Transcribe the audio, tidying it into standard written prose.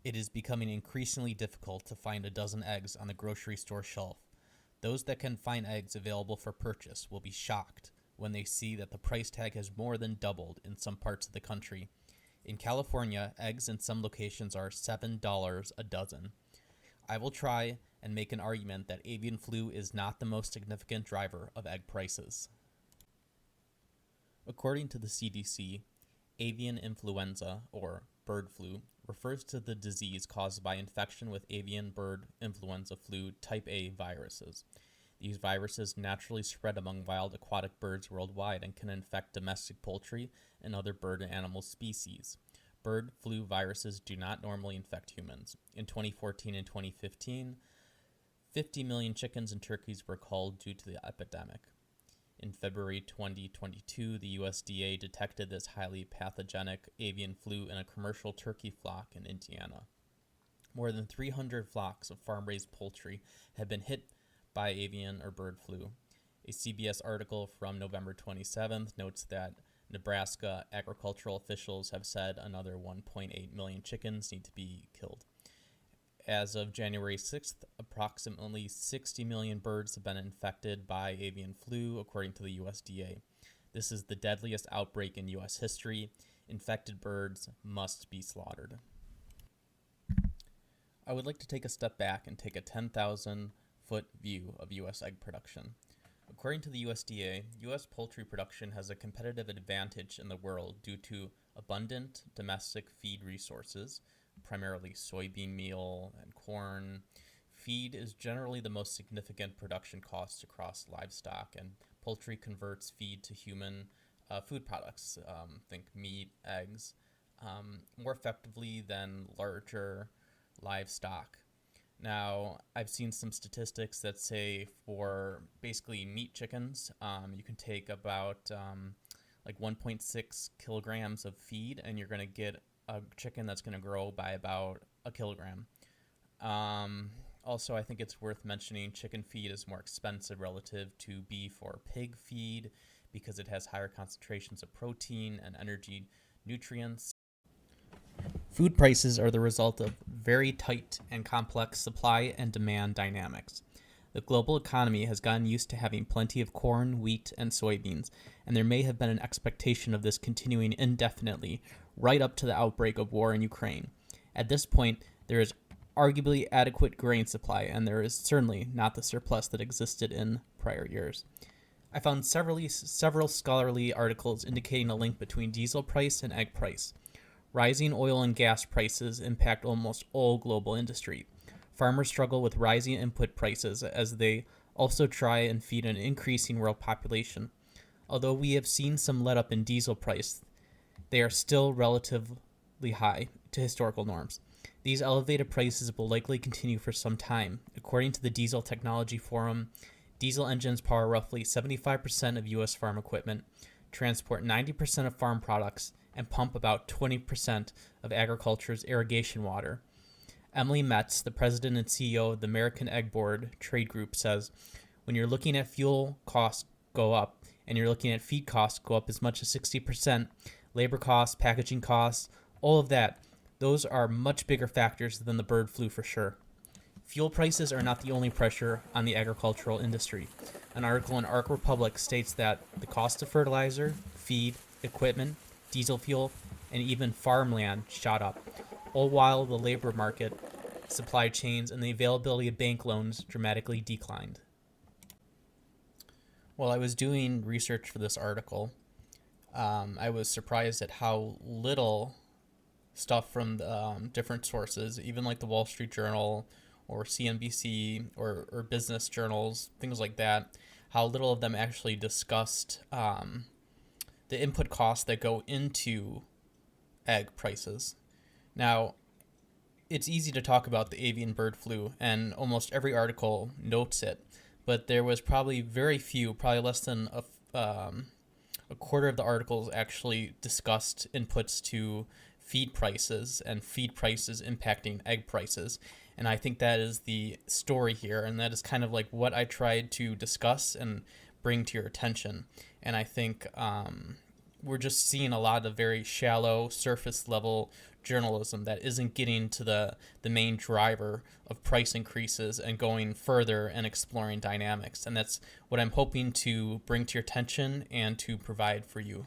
It is becoming increasingly difficult to find a dozen eggs on the grocery store shelf. Those that can find eggs available for purchase will be shocked when they see that the price tag has more than doubled in some parts of the country. In California, eggs in some locations are $7 a dozen. I will try and make an argument that avian flu is not the most significant driver of egg prices. According to the CDC, avian influenza, or bird flu, refers to the disease caused by infection with avian bird influenza flu type A viruses. These viruses naturally spread among wild aquatic birds worldwide and can infect domestic poultry and other bird and animal species. Bird flu viruses do not normally infect humans. In 2014 and 2015, 50 million chickens and turkeys were culled due to the epidemic. In February 2022, the USDA detected this highly pathogenic avian flu in a commercial turkey flock in Indiana. More than 300 flocks of farm-raised poultry had been hit by avian or bird flu. A CBS article from November 27th notes that Nebraska agricultural officials have said another 1.8 million chickens need to be killed. As of January 6th, approximately 60 million birds have been infected by avian flu, according to the USDA. This is the deadliest outbreak in U.S. history. Infected birds must be slaughtered. I would like to take a step back and take a 10,000-foot view of U.S. egg production. According to the USDA, U.S. poultry production has a competitive advantage in the world due to abundant domestic feed resources, primarily soybean meal and corn. Feed is generally the most significant production cost across livestock, and poultry converts feed to human food products, think meat, eggs, more effectively than larger livestock. Now, I've seen some statistics that say for basically meat chickens, you can take about like 1.6 kilograms of feed, and you're going to get a chicken that's going to grow by about a kilogram. Also, I think it's worth mentioning chicken feed is more expensive relative to beef or pig feed because it has higher concentrations of protein and energy nutrients. Food prices are the result of very tight and complex supply and demand dynamics. The global economy has gotten used to having plenty of corn, wheat, and soybeans, and there may have been an expectation of this continuing indefinitely, right up to the outbreak of war in Ukraine. At this point, there is arguably adequate grain supply, and there is certainly not the surplus that existed in prior years. I found several scholarly articles indicating a link between diesel price and egg price. Rising oil and gas prices impact almost all global industry. Farmers struggle with rising input prices as they also try and feed an increasing world population. Although we have seen some let up in diesel price, they are still relatively high to historical norms. These elevated prices will likely continue for some time. According to the Diesel Technology Forum, diesel engines power roughly 75% of U.S. farm equipment, transport 90% of farm products, and pump about 20% of agriculture's irrigation water. Emily Metz, the president and CEO of the American Egg Board trade group, says, when you're looking at fuel costs go up and you're looking at feed costs go up as much as 60%, labor costs, packaging costs, all of that, those are much bigger factors than the bird flu for sure. Fuel prices are not the only pressure on the agricultural industry. An article in Arc Republic states that the cost of fertilizer, feed, equipment, diesel fuel, and even farmland shot up, all while the labor market, supply chains, and the availability of bank loans dramatically declined. While I was doing research for this article, I was surprised at how little stuff from different sources, even like the Wall Street Journal or CNBC or business journals, things like that, how little of them actually discussed the input costs that go into egg prices. Now, it's easy to talk about the avian bird flu, and almost every article notes it, but there was probably very few, probably less than a quarter of the articles actually discussed inputs to feed prices and feed prices impacting egg prices. And I think that is the story here, and that is kind of like what I tried to discuss and bring to your attention. And I think we're just seeing a lot of very shallow, surface level journalism that isn't getting to the main driver of price increases and going further and exploring dynamics. And that's what I'm hoping to bring to your attention and to provide for you.